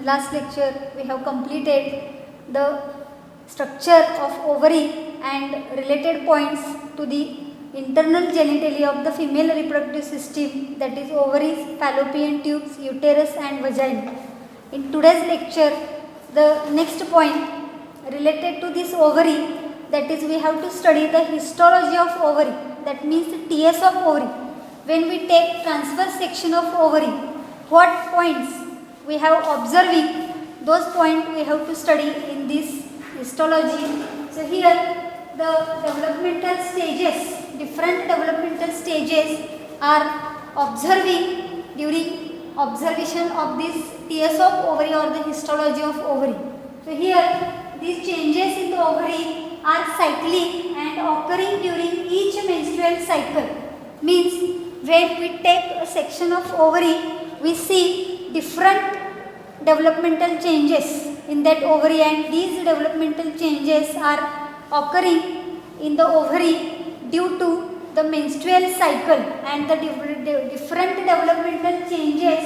last lecture we have completed the structure of ovary and related points to the internal genitalia of the female reproductive system, that is ovaries, fallopian tubes, uterus and vagina. In today's lecture, the next point related to this ovary, that is we have to study the histology of ovary, that means TS of ovary. When we take transverse section of ovary, what points we have observing, those points we have to study in this histology. So here the developmental stages, different developmental stages are observing during observation of this TS of ovary or the histology of ovary. So here these changes in the ovary are cyclic and occurring during each menstrual cycle. Means when we take a section of ovary, we see different developmental changes in that ovary, and these developmental changes are occurring in the ovary due to the menstrual cycle, and the different developmental changes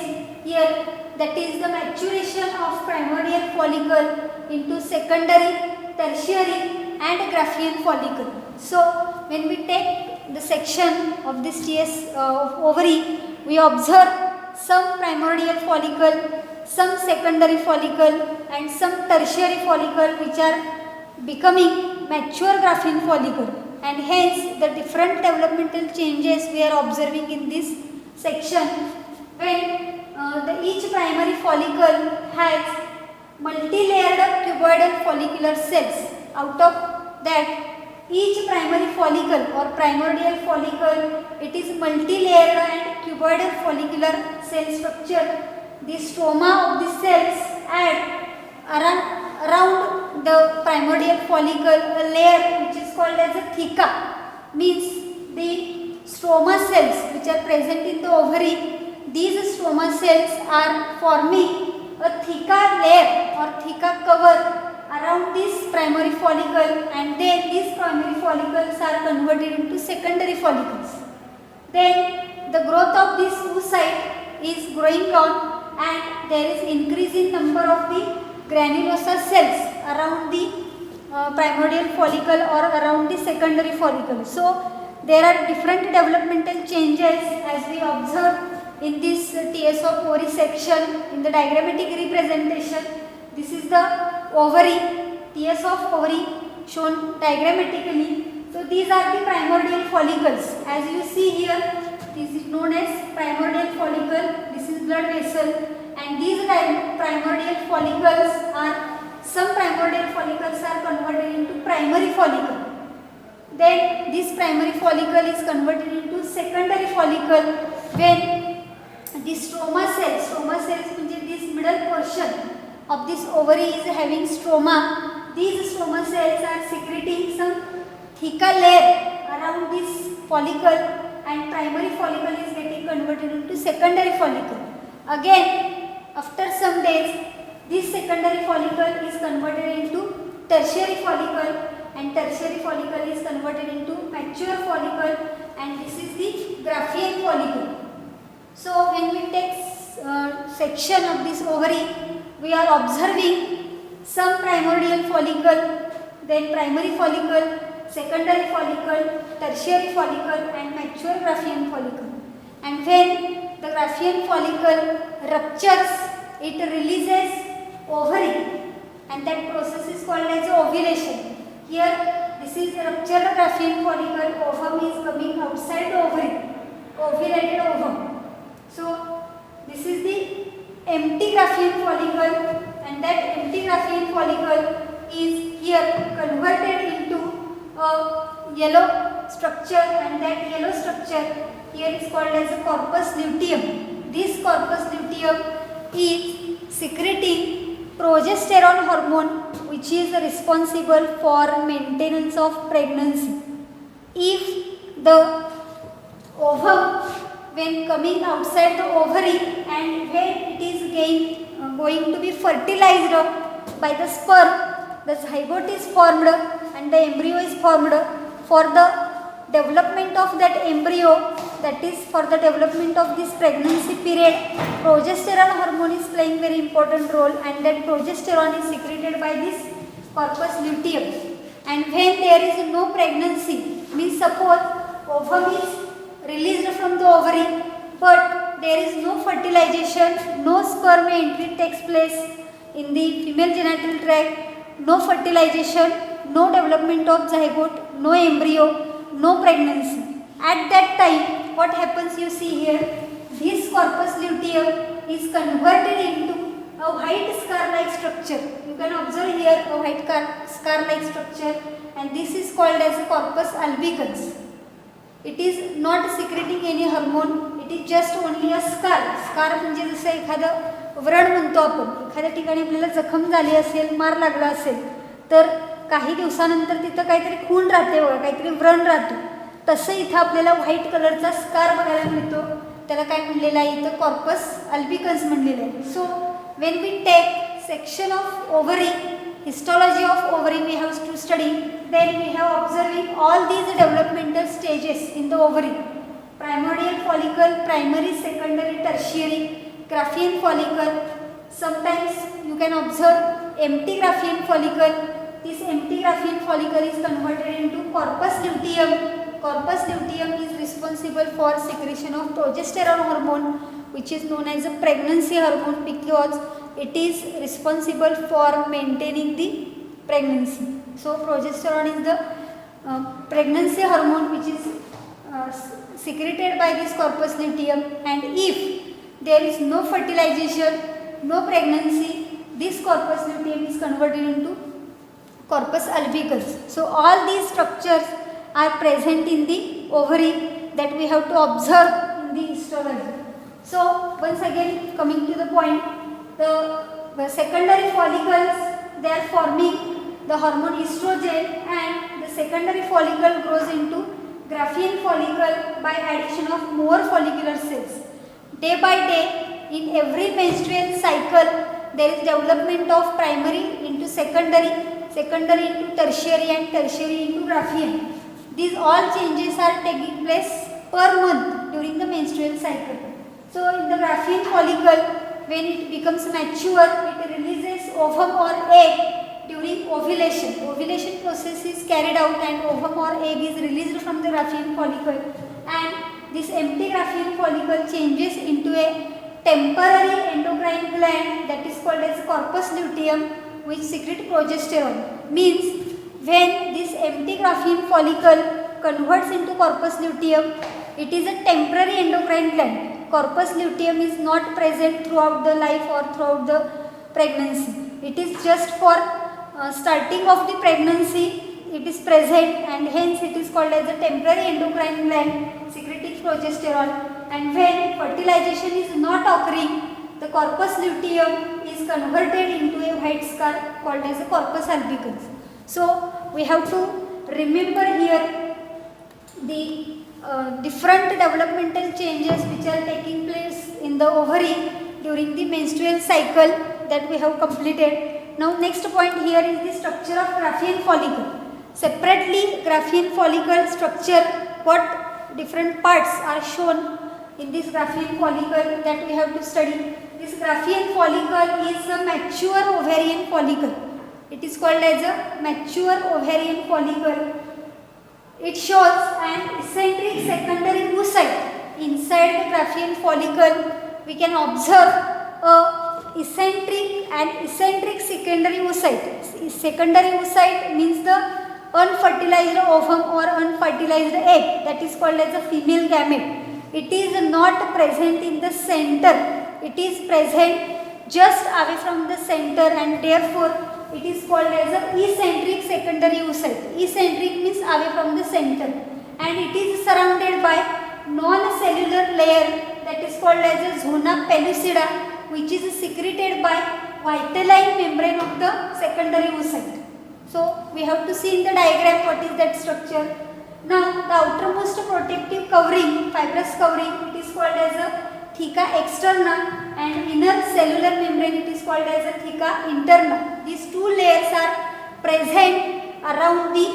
here, that is the maturation of primordial follicle into secondary, tertiary and Graafian follicle. So when we take the section of this TS of ovary, we observe some primordial follicle, some secondary follicle and some tertiary follicle which are becoming mature Graafian follicle, and hence the different developmental changes we are observing in this section. When each primary follicle has multi-layered cuboidal follicular cells. Out of that, each primary follicle or primordial follicle, it is multi-layered and cuboidal follicular cell structure. The stroma of the cells add around the primordial follicle a layer which is called as a theca. Means the stroma cells which are present in the ovary, these stroma cells are forming a theca layer or theca cover around this primary follicle, and then these primary follicles are converted into secondary follicles. Then the growth of this oocyte is growing on, and there is increase in number of the granulosa cells around the primordial follicle or around the secondary follicle. So there are different developmental changes as we observe in this TS of ovary section in the diagrammatic representation. This is the ovary, TS of ovary shown diagrammatically. So these are the primordial follicles. As you see here, this is known as primordial follicle, this is blood vessel, and these primordial follicles are, some primordial follicles are converted into primary follicle. Then this primary follicle is converted into secondary follicle when the stroma cells means this middle portion of this ovary is having stroma. These stroma cells are secreting some theca layer around this follicle, and primary follicle is getting converted into secondary follicle. Again, after some days, this secondary follicle is converted into tertiary follicle, and tertiary follicle is converted into mature follicle, and this is the Graafian follicle. So when we take section of this ovary, we are observing some primordial follicle, then primary follicle, secondary follicle, tertiary follicle and mature Graafian follicle. And when the Graafian follicle ruptures, it releases ovary, and that process is called as ovulation. Here this is ruptured Graafian follicle, ovum is coming outside the ovary, ovulated ovum. So this is the empty Graafian follicle, and that empty Graafian follicle is here converted into a yellow structure, and that yellow structure here is called as a corpus luteum. This corpus luteum is secreting progesterone hormone, which is responsible for maintenance of pregnancy. If the ovum, when coming outside the ovary and when it is going to be fertilized by the sperm, the zygote is formed and the embryo is formed. For the development of that embryo, that is for the development of this pregnancy period, progesterone hormone is playing very important role, and that progesterone is secreted by this corpus luteum. And when there is no pregnancy, means suppose ovum is released from the ovary, but there is no fertilization, no sperm entry takes place in the female genital tract, no fertilization, no development of zygote, no embryo, no pregnancy. At that time, what happens, you see here, this corpus luteum is converted into a white scar-like structure. You can observe here a white scar-like structure, and this is called as a corpus albicans. It is not secreting any hormone, it is just only a scar. Scar म्हणजे जसं एखादं व्रण म्हणतो आपण, एखाद्या ठिकाणी आपल्याला जखम झाली असेल, मार लागला असेल, तर काही दिवसानंतर तिथं काहीतरी खून राहते बघा, काहीतरी व्रण राहतो, तसं इथं आपल्याला व्हाईट कलरचा स्कार बघायला मिळतो. त्याला काय म्हणलेलं आहे, इथं कॉर्पस अल्बिकन्स म्हणलेलं आहे. So when we take section of ovary, histology of ovary we have to study, then we have observing all these developmental stages in the ovary: primordial follicle, primary, secondary, tertiary, Graafian follicle. Sometimes you can observe empty Graafian follicle. This empty Graafian follicle is converted into corpus luteum. Corpus luteum is responsible for secretion of progesterone hormone, which is known as a pregnancy hormone, because it is responsible for maintaining the pregnancy. So progesterone is the pregnancy hormone which is secreted by this corpus luteum, and if there is no fertilization, no pregnancy, this corpus luteum is converted into corpus albicans. So all these structures are present in the ovary that we have to observe in the histology. So once again, coming to the point, the secondary follicles, they are forming the hormone estrogen, and the secondary follicle grows into Graafian follicle by addition of more follicular cells. Day by day, in every menstrual cycle, there is development of primary into secondary, secondary into tertiary, and tertiary into Graafian. These all changes are taking place per month during the menstrual cycle. So in the Graafian follicle, when it becomes mature, it releases ovum or egg during ovulation. Ovulation process is carried out, and ovum or egg is released from the Graafian follicle, and this empty Graafian follicle changes into a temporary endocrine gland that is called as corpus luteum, which secretes progesterone. Means when this empty Graafian follicle converts into corpus luteum, it is a temporary endocrine gland. Corpus luteum is not present throughout the life or throughout the pregnancy. It is just for starting of the pregnancy it is present, and hence it is called as a temporary endocrine gland secreting progesterone. And when fertilization is not occurring, the corpus luteum is converted into a white scar called as a corpus albicans. So we have to remember here the different developmental changes which are taking place in the ovary during the menstrual cycle that we have completed. Now next point here is the structure of Graafian follicle. Separately, Graafian follicle structure, what different parts are shown in this Graafian follicle that we have to study. This Graafian follicle is a mature ovarian follicle. It is called as a mature ovarian follicle. It shows an eccentric secondary oocyte. Inside the Graafian follicle, we can observe a eccentric and eccentric secondary oocyte. Secondary oocyte means the unfertilized ovum or unfertilized egg, that is called as a female gamete. It is not present in the center. It is present just away from the center, and therefore it is called as a eccentric secondary oocyte. Eccentric means away from the center, and it is surrounded by non-cellular layer that is called as a zona pellucida, which is secreted by vitelline membrane of the secondary oocyte. So we have to see in the diagram what is that structure. Now the outermost protective covering, fibrous covering, it is called as a theca externa, and inner cellular membrane it is called as a theca interna. These two layers are present around the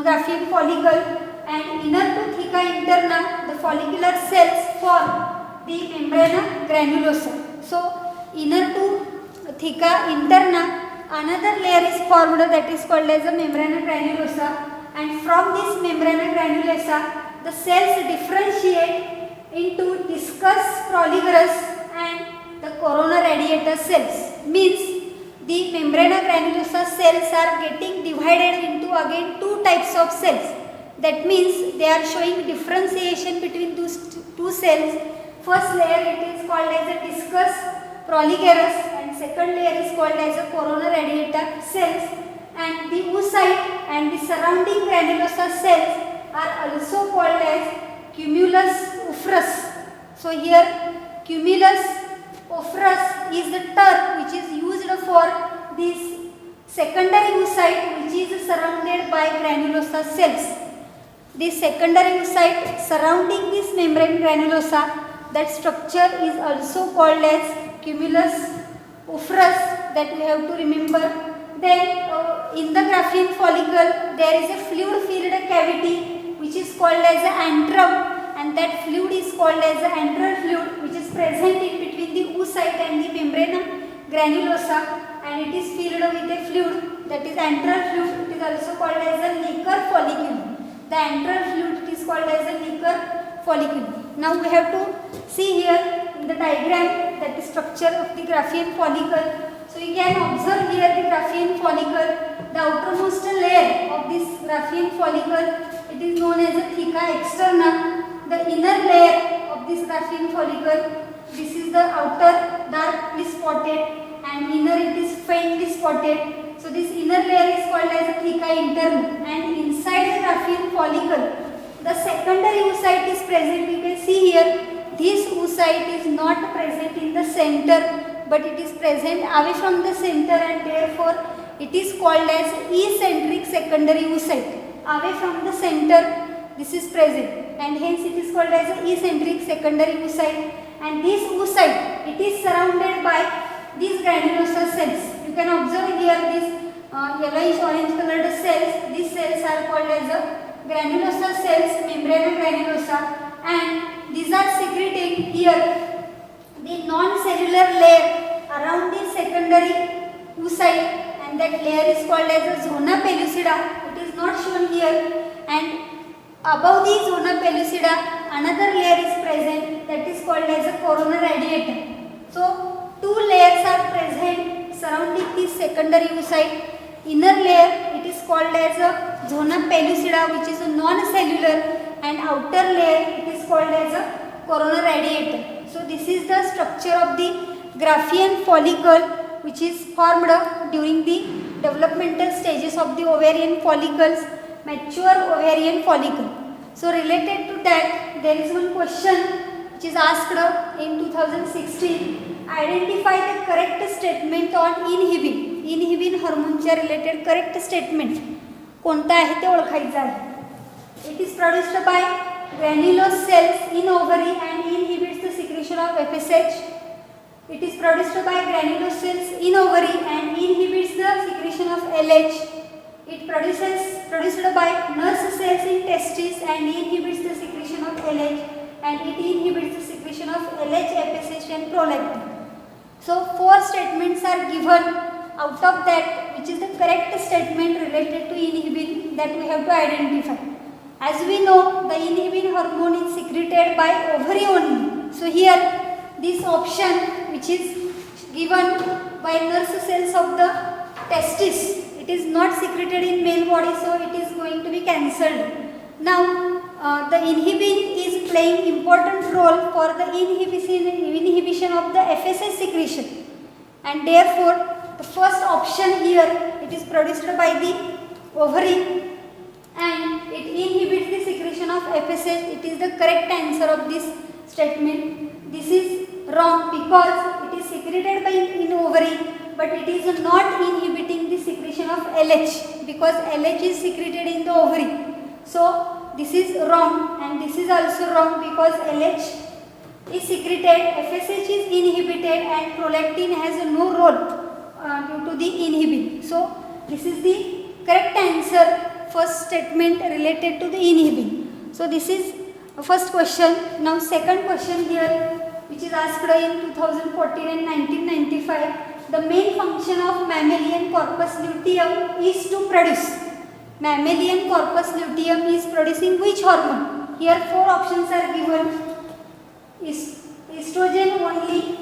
Graafian follicle, and inner to theca interna, the follicular cells form the membrana granulosa. So inner to theca interna another layer is formed that is called as a membrana granulosa, and from this membrana granulosa the cells differentiate into discus proligerus and the corona radiata cells. Means the membrana granulosa cells are getting divided into again two types of cells. That means they are showing differentiation between those two cells. First layer it is called as a discus proligerus and second layer is called as a corona radiata cells, and the oocyte and the surrounding granulosa cells are also called as cumulus ophorus. So here cumulus ophorus is the term which is used for this secondary oocyte which is surrounded by granulosa cells. The secondary oocyte surrounding this membrane granulosa, that structure is also called as cumulus ophorus, that we have to remember. Then in the Graafian follicle there is a fluid filled cavity which is called as an antrum, and that fluid is called as the antral fluid, which is present in between the oocyte and the membrana granulosa, and it is filled with a fluid, that is antral fluid. It is also called as a Necker follicle. The antral fluid is called as a Necker follicle. Now we have to see here in the diagram that the structure of the Graafian follicle. So you can observe here the Graafian follicle. The outermost layer of this Graafian follicle, it is known as a theca externa. The inner layer of this Graafian follicle, this is the outer darkly spotted and inner it is faintly spotted. So this inner layer is called as a theca interna, and inside the Graafian follicle the secondary oocyte is present. You can see here this oocyte is not present in the center, but it is present away from the center, and therefore it is called as eccentric secondary oocyte. Away from the center this is present, and hence it is called as an eccentric secondary oocyte. And this oocyte, it is surrounded by these granulosa cells. You can observe here these yellowish orange colored cells. These cells are called as a granulosa cells, membrana granulosa, and these are secreting here the non-cellular layer around the secondary oocyte, and that layer is called as a zona pellucida. It is not shown here, and above the zona pellucida another layer is present, that is called as a corona radiata. So two layers are present surrounding this secondary oocyte. Inner layer it is called as a zona pellucida, which is a non-cellular, and outer layer it is called as a corona radiata. So this is the structure of the Graafian follicle, which is formed during the developmental stages of the ovarian follicles, mature ovarian follicle. So related to that, there is one question which is asked in 2016. Identify the correct statement on inhibin. Inhibin hormoneच्या related correct statement कोणता आहे ते ओळखायचं आहे. It is produced by granulose cells in ovary and inhibits the secretion of FSH. It is produced by granulose cells in ovary and inhibits the secretion of LH. It produced by nurse cells in testes and inhibits the secretion of LH, and it inhibits the secretion of LH, FSH and prolactin. So four statements are given. Out of that, which is the correct statement related to inhibin, that we have to identify. As we know, the inhibin hormone is secreted by ovary only. So here this option which is given by nurse cells of the testis, it is not secreted in male body, so it is going to be cancelled. Now the inhibin is playing important role for the inhibition of the FSH secretion, and therefore the first option here, it is produced by the ovary and it inhibits the secretion of FSH. It is the correct answer of this statement. This is wrong because it is secreted by in ovary, but it is not inhibiting the secretion of LH, because LH is secreted in the ovary. So this is wrong, and this is also wrong because LH is secreted, FSH is inhibited, and prolactin has no role due to the inhibin. So this is the correct answer, first statement related to the inhibin. So this is first question. Now second question here, which is asked in 2014 and 1995. The main function of mammalian corpus luteum is to produce. Mammalian corpus luteum is producing which hormone? Here 4 options are given. Estrogen only,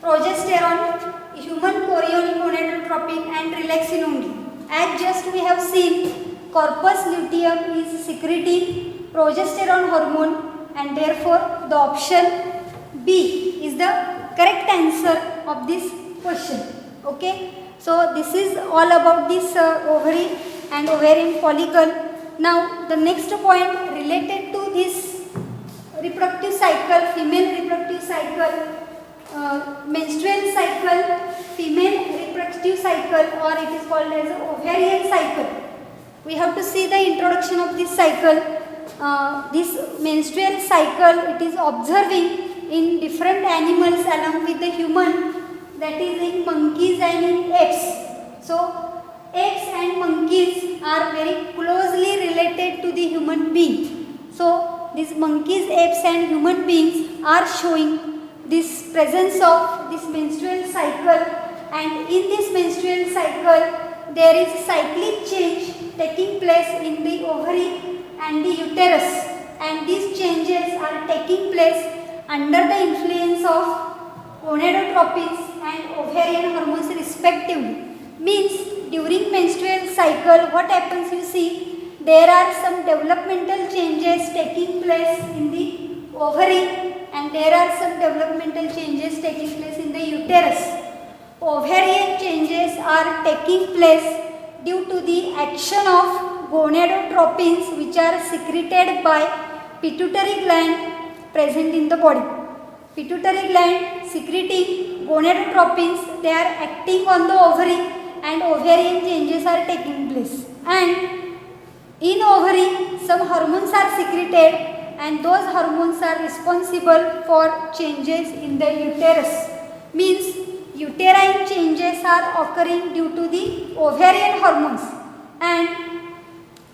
progesterone, human choriogonadotropin and relaxin only. As just we have seen, corpus luteum is secreting progesterone hormone, and therefore the option B is the correct answer of this question. Okay, so this is all about this ovary and ovarian follicle. Now the next point related to this reproductive cycle, female reproductive cycle, menstrual cycle, female reproductive cycle, or it is called as ovarian cycle. We have to see the introduction of this cycle. This menstrual cycle, it is observing in different animals along with the human, that is in monkeys and in apes. So apes and monkeys are very closely related to the human being. So these monkeys, apes and human beings are showing this presence of this menstrual cycle, and in this menstrual cycle there is cyclic change taking place in the ovary and the uterus, and these changes are taking place under the influence of gonadotropins and ovarian hormones respectively. Means during menstrual cycle what happens, you see, there are some developmental changes taking place in the ovary, and there are some developmental changes taking place in the uterus. Ovarian changes are taking place due to the action of gonadotropins, which are secreted by pituitary gland present in the body. Pituitary gland secreting gonadotropins, they are acting on the ovary, and ovarian changes are taking place. And in ovary some hormones are secreted, and those hormones are responsible for changes in the uterus. Means uterine changes are occurring due to the ovarian hormones, and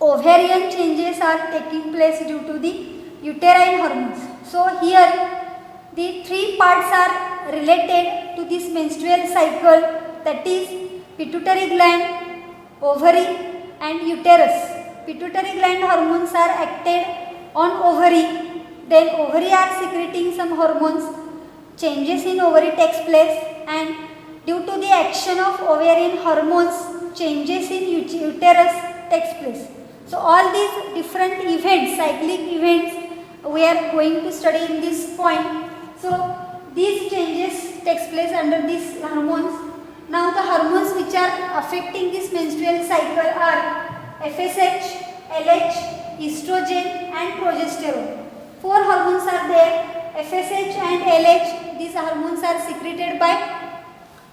ovarian changes are taking place due to the uterine hormones. So here the 3 parts are related to this menstrual cycle, that is pituitary gland, ovary and uterus. Pituitary gland hormones are acted on ovary, then ovary are secreting some hormones, changes in ovary takes place, and due to the action of ovarian hormones, changes in uterus takes place. So all these different events, cyclic events, we are going to study in this point. So these changes takes place under these hormones. Now the hormones which are affecting this menstrual cycle are FSH, LH, estrogen and progesterone. 4 hormones are there. FSH and LH, these hormones are secreted by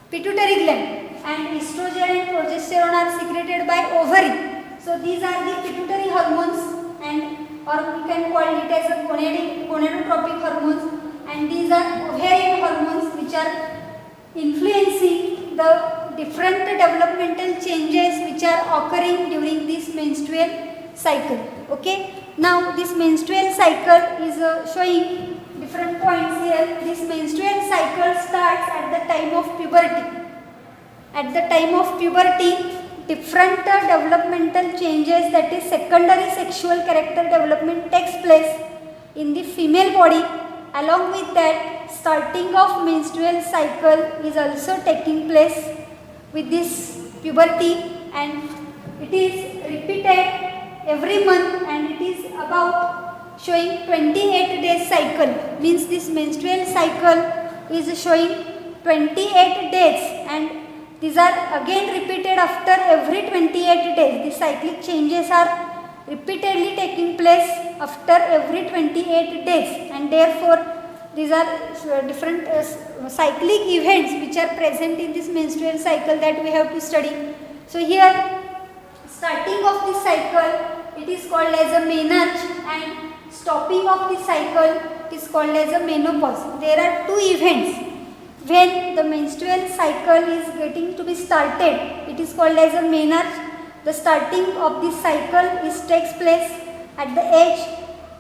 pituitary gland, and estrogen and progesterone are secreted by ovary. So these are the pituitary hormones, and or we can call it as a gonadotropic hormones, and these are ovarian hormones which are influencing the different developmental changes which are occurring during this menstrual cycle. Okay, now this menstrual cycle is showing different points here. This menstrual cycle starts at the time of puberty. At the time of puberty, different developmental changes, that is secondary sexual character development, takes place in the female body. Along with that, starting of menstrual cycle is also taking place with this puberty, and it is repeated every month, and it is about showing 28 days cycle. Means this menstrual cycle is showing 28 days, and these are again repeated after every 28 days. The cyclic changes are repeatedly taking place after every 28 days, and therefore these are different cyclic events which are present in this menstrual cycle that we have to study. So here, starting of this cycle, it is called as a menarche, and stopping of this cycle is called as a menopause. There are 2 events when the menstrual cycle is getting to be started. It is called as a menarche. The starting of this cycle takes place at the age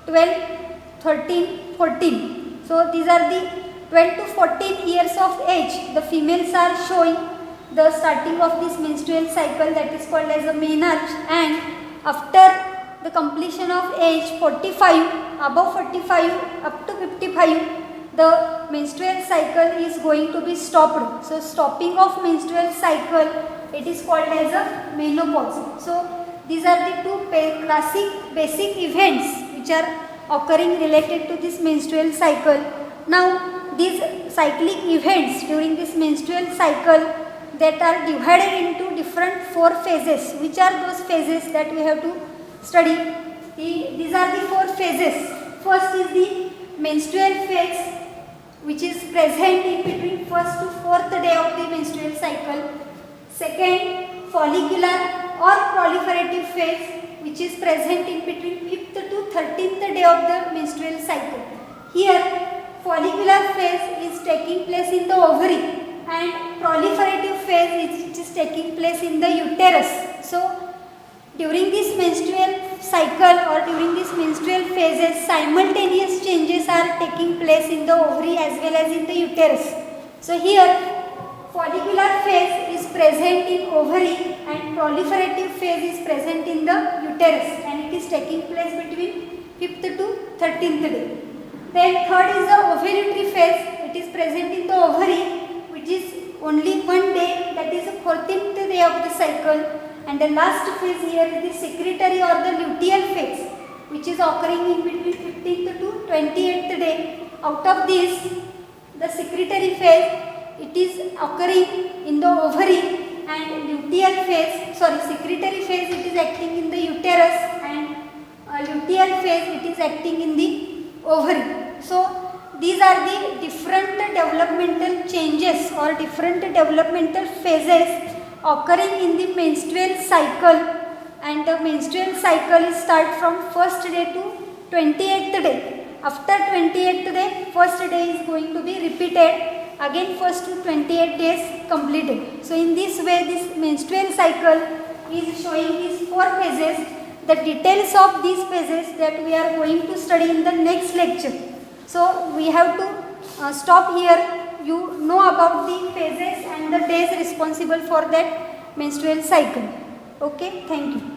12 13, 14. So these are the 12 to 14 years of age. The females are showing the starting of this menstrual cycle, that is called as a menarche, and after the completion of age 45, above 45 up to 55, the menstrual cycle is going to be stopped. So stopping of menstrual cycle, it is called as a menopause. So these are the two classic basic events which are occurring related to this menstrual cycle. Now these cyclic events during this menstrual cycle, that are divided into different 4 phases. Which are those phases that we have to study? These are the 4 phases. First is the menstrual phase, which is present in between 1st to 4th day of the menstrual cycle. Second, follicular or proliferative phase, which is present in between 5th to 13th day of the menstrual cycle. Here, follicular phase is taking place in the ovary, and proliferative phase which is taking place in the uterus. So during this menstrual cycle or during this menstrual phases, simultaneous changes are taking place in the ovary as well as in the uterus. So here follicular phase is present in ovary and proliferative phase is present in the uterus, and it is taking place between 5th to 13th day. Then third is the ovulatory phase. It is present in the ovary, which is only one day, that is the 14th day of the cycle. And the last phase here is the secretory or the luteal phase, which is occurring in between 15th to 28th day. Out of this, the secretory phase, it is occurring in the ovary, and luteal phase, secretory phase, it is acting in the uterus, and luteal phase, it is acting in the ovary. So these are the different developmental changes or different developmental phases occurring in the menstrual cycle, and the menstrual cycle is start from 1st day to 28th day. After 28th day, 1st day is going to be repeated, again 1st to 28 days completed. So in this way, this menstrual cycle is showing these 4 phases. The details of these phases that we are going to study in the next lecture. So we have to stop here. You know about the phases and the days responsible for that menstrual cycle. Okay, thank you.